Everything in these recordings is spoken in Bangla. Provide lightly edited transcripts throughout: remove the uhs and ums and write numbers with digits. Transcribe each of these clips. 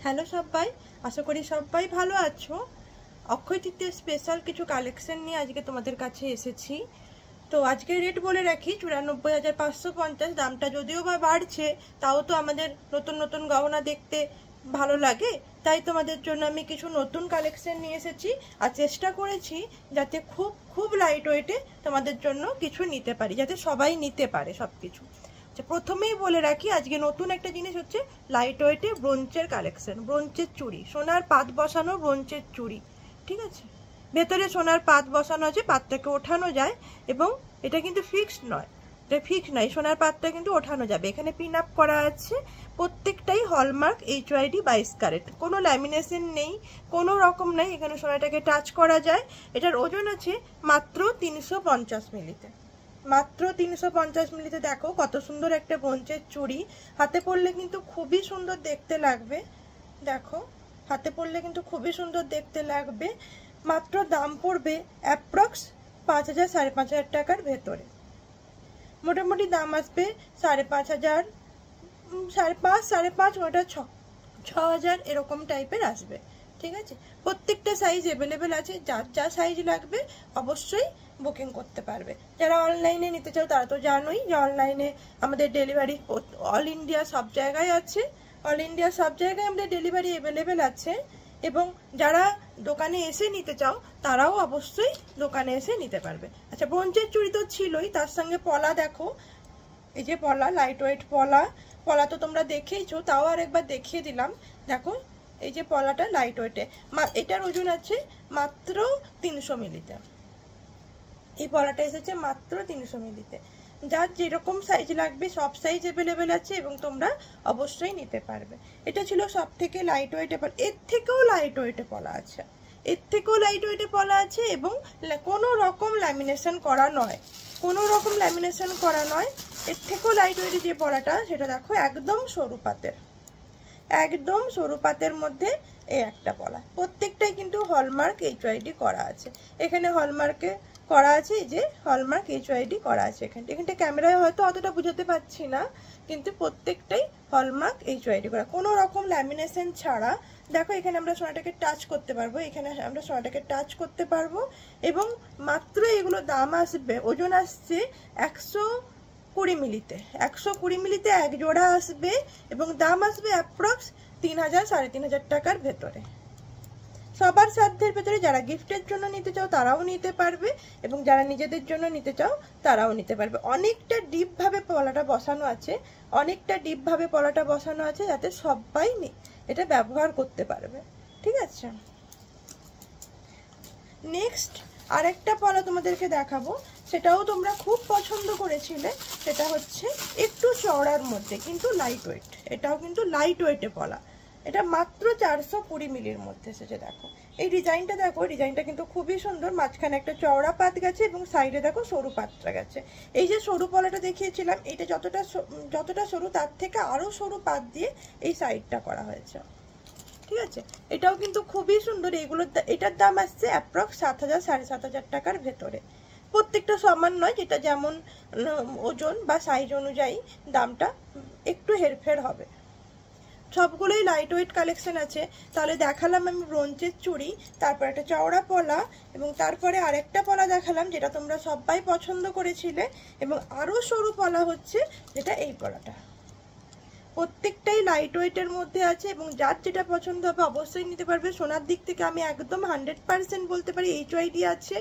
হ্যালো সবাই, আশা করি সবাই ভালো আছো। অক্ষয় তৃতীয় স্পেশাল কিছু কালেকশন নিয়ে আজকে তোমাদের কাছে এসেছি। তো আজকে রেট বলে রাখি 94,550। দামটা যদিও বা বাড়ছে, তাও তো আমাদের নতুন নতুন গহনা দেখতে ভালো লাগে, তাই তোমাদের জন্য আমি কিছু নতুন কালেকশন নিয়ে এসেছি। আর চেষ্টা করেছি যাতে খুব খুব লাইট ওয়েটে তোমাদের জন্য কিছু নিতে পারি, যাতে সবাই নিতে পারে সব কিছু। প্রথমেই বলে রাখি আজকে নতুন একটা জিনিস হচ্ছে লাইট ওয়েটে ব্রোঞ্চের কালেকশন। ব্রোঞ্চের চুড়ি, সোনার পাত বসানো ব্রোঞ্চের চুড়ি, ঠিক আছে। ভেতরে সোনার পাত বসানো আছে, পাতটাকে ওঠানো যায় এবং এটা কিন্তু ফিক্সড নয়, এটা ফিক্সড নয়, সোনার পাতটা কিন্তু ওঠানো যাবে। এখানে পিন আপ করা আছে, প্রত্যেকটাই হলমার্ক HYD 22 ক্যারেট, কোনো ল্যামিনেশন নেই, কোনো রকম নেই। এখানে সোনাটাকে টাচ করা যায়। এটার ওজন আছে মাত্র 350 মিলিতে, মাত্র 350 মিলিতে। দেখো কত সুন্দর একটা ব্রোঞ্চের চুড়ি, হাতে পরলে কিন্তু খুবই সুন্দর দেখতে লাগবে। দেখো হাতে পরলে কিন্তু খুবই সুন্দর দেখতে লাগবে। মাত্র দাম পড়বে অ্যাপ্রক্স 5,000 5,500 টাকার ভেতরে। মোটামুটি দাম আসবে 5,500, 5,500, 5,500, ওটা 6,000 এরকম টাইপের আসবে, ঠিক আছে। প্রত্যেকটা সাইজ অ্যাভেলেবেল আছে, যার যা সাইজ লাগবে অবশ্যই বুকিং করতে পারবে। যারা অনলাইনে নিতে চাও তারা তো জানোই যে অনলাইনে আমাদের ডেলিভারি অল ইন্ডিয়া সব জায়গায় আছে, অল ইন্ডিয়া সব জায়গায় আমাদের ডেলিভারি অ্যাভেলেবেল আছে। এবং যারা দোকানে এসে নিতে চাও তারাও অবশ্যই দোকানে এসে নিতে পারবে। আচ্ছা, ব্রোঞ্চের চুড়ি তো ছিলই, তার সঙ্গে পলা দেখো, এই যে পলা, লাইট ওয়েট পলা। পলা তো তোমরা দেখেইছো, তাও আর একবার দেখিয়ে দিলাম। দেখো এই যে পলাটা লাইট ওয়েটে, এটার ওজন আছে মাত্র 300 মিলিতে। এই পলাটা এসেছে মাত্র 300 মিলিতে। যার যেরকম সাইজ লাগবে সব সাইজ অ্যাভেলেবেল আছে এবং তোমরা অবশ্যই নিতে পারবে। এটা ছিল সব থেকে লাইট ওয়েটে পলা। এর থেকেও লাইট ওয়েটে পলা আছে, এর থেকেও লাইট ওয়েটে পলা আছে এবং কোনো রকম ল্যামিনেশন করা নয়, কোনো রকম ল্যামিনেশন করা নয়। এর থেকেও লাইট ওয়েটে যে পলাটা সেটা দেখো একদম সরু পাতের, একদম সরু পাতের মধ্যে এই একটা পলা। প্রত্যেকটাই কিন্তু হলমার্ক HYD করা আছে। এখানে হলমার্কে করা আছে, এই যে হলমার্ক HYD করা আছে। এখানটা ক্যামেরায় হয়তো অতটা বুঝাতে পারছি না, কিন্তু প্রত্যেকটাই হলমার্ক HYD করা, কোনো রকম ল্যামিনেশন ছাড়া। দেখো এখানে আমরা সোনাটাকে টাচ করতে পারবো, এখানে আমরা সোনাটাকে টাচ করতে পারবো। এবং মাত্র এগুলো দাম আসবে, ওজন আসছে 120 মিলিতে, 120 মিলিতে এক জোড়া আসবে এবং দাম আসবে অ্যাপ্রক্স 3,000 3,500 টাকার ভেতরে। সবার সাধ্যের ভেতরে। যারা গিফটের জন্য নিতে চাও তারাও নিতে পারবে এবং যারা নিজেদের জন্য নিতে চাও তারাও নিতে পারবে। অনেকটা ডিপ ভাবে পলাটা বসানো আছে, অনেকটা ডিপ ভাবে পলাটা বসানো আছে, যাতে সবাই এটা ব্যবহার করতে পারবে, ঠিক আছে। নেক্সট আরেকটা পলা তোমাদেরকে দেখাবো, সেটাও তোমরা খুব পছন্দ করেছিলে। সেটা হচ্ছে একটু চওড়ার মধ্যে কিন্তু লাইট ওয়েট, এটাও কিন্তু লাইট ওয়েটে পলা। এটা মাত্র 420 মিলির মধ্যে এসেছে। দেখো এই ডিজাইনটা, দেখো ডিজাইনটা কিন্তু খুবই সুন্দর। মাঝখানে একটা চওড়া পাত গেছে এবং সাইডে দেখো সরু পাতটা গেছে। এই যে সরু পলাটা দেখিয়েছিলাম, এটা যতটা সরু তার থেকে আরো সরু পাত দিয়ে এই সাইডটা করা হয়েছে, ঠিক আছে। এটাও কিন্তু খুবই সুন্দর। এটার দাম আসছে অ্যাপ্রক্স 7,000 7,500 টাকার ভেতরে। প্রত্যেকটা সমান নয়, যেটা যেমন ওজন বা সাইজ অনুযায়ী দামটা একটু হেরফের হবে। সবগুলোই লাইট ওয়েট কালেকশন আছে। তাহলে দেখালাম আমি ব্রোঞ্চের চুড়ি, তারপর একটা চওড়া পলা এবং তারপরে আরেকটা পলা দেখালাম যেটা তোমরা সবাই পছন্দ করেছিলে, এবং আরও সরু পলা হচ্ছে যেটা এই পলাটা। প্রত্যেকটাই লাইট ওয়েটের মধ্যে আছে এবং যার যেটা পছন্দ হবে অবশ্যই নিতে পারবে। সোনার দিক থেকে আমি একদম 100% বলতে পারি HYD আছে।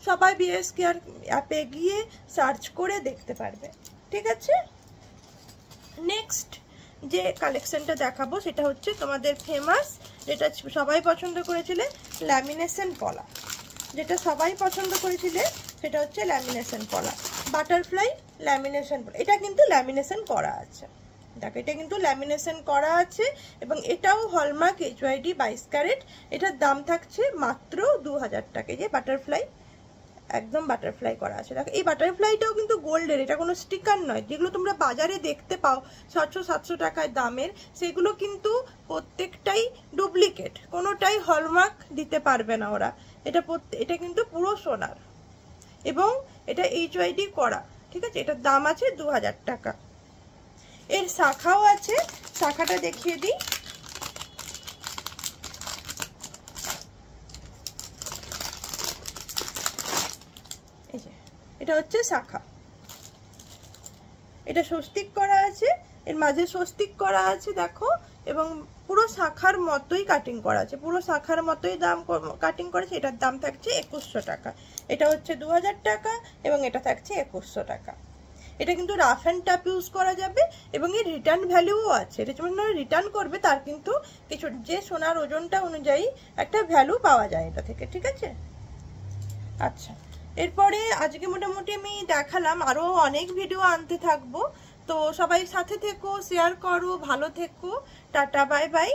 সবাই BSK অ্যাপে গিয়ে সার্চ করে দেখতে পারবে, ঠিক আছে। নেক্সট যে কালেকশনটা দেখাবো সেটা হচ্ছে তোমাদের ফেমাস, যেটা সবাই পছন্দ করেছিলে, ল্যামিনেশন পলা। যেটা সবাই পছন্দ করেছিলে সেটা হচ্ছে ল্যামিনেশন পলা, বাটারফ্লাই ল্যামিনেশন পলা। এটা কিন্তু ল্যামিনেশন করা আছে, দেখো এটা কিন্তু ল্যামিনেশন করা আছে এবং এটাও হলমার্ক HYD 22 ক্যারেট। এটার দাম থাকছে মাত্র 2,000 টাকা। যে বাটারফ্লাই, একদম বাটারফ্লাই করা আছে। দেখো এই বাটারফ্লাইটাও কিন্তু গোল্ডের, এটা কোনো স্টিকার নয়। যেগুলো তোমরা বাজারে দেখতে পাও 600-700 টাকায় দামের, সেগুলো কিন্তু প্রত্যেকটাই ডুপ্লিকেট, কোনোটাই হলমার্ক দিতে পারবে না ওরা। এটা কিন্তু পুরো সোনার এবং এটা HYD করা, ঠিক আছে। এটার দাম আছে 2,000 টাকা। এর শাখাও আছে, শাখাটা দেখিয়ে দিই। এটা হচ্ছে শাখা, এটা স্বস্তিক করা আছে, এর মাঝে স্বস্তিক করা আছে দেখো, এবং পুরো শাখার মতোই কাটিং করা আছে, পুরো শাখার মতোই দাম কাটিং করেছে। এটার দাম থাকছে 2100 টাকা। এটা হচ্ছে 2000 টাকা এবং এটা থাকছে 2100 টাকা। এটা কিন্তু রাফ অ্যান্ড টাফ ইউজ করা যাবে এবং এর রিটার্ন ভ্যালুও আছে। এটা যখন রিটার্ন করবে তার কিন্তু কিছু যে সোনার ওজনটা অনুযায়ী একটা ভ্যালু পাওয়া যায় এটা থেকে, ঠিক আছে। আচ্ছা, এরপরে আজকে মোটামুটি আমি দেখালাম, আরও অনেক ভিডিও আনতে থাকবো। তো সবাই সাথে থেকো, শেয়ার করো, ভালো থেকো, টাটা বাই বাই।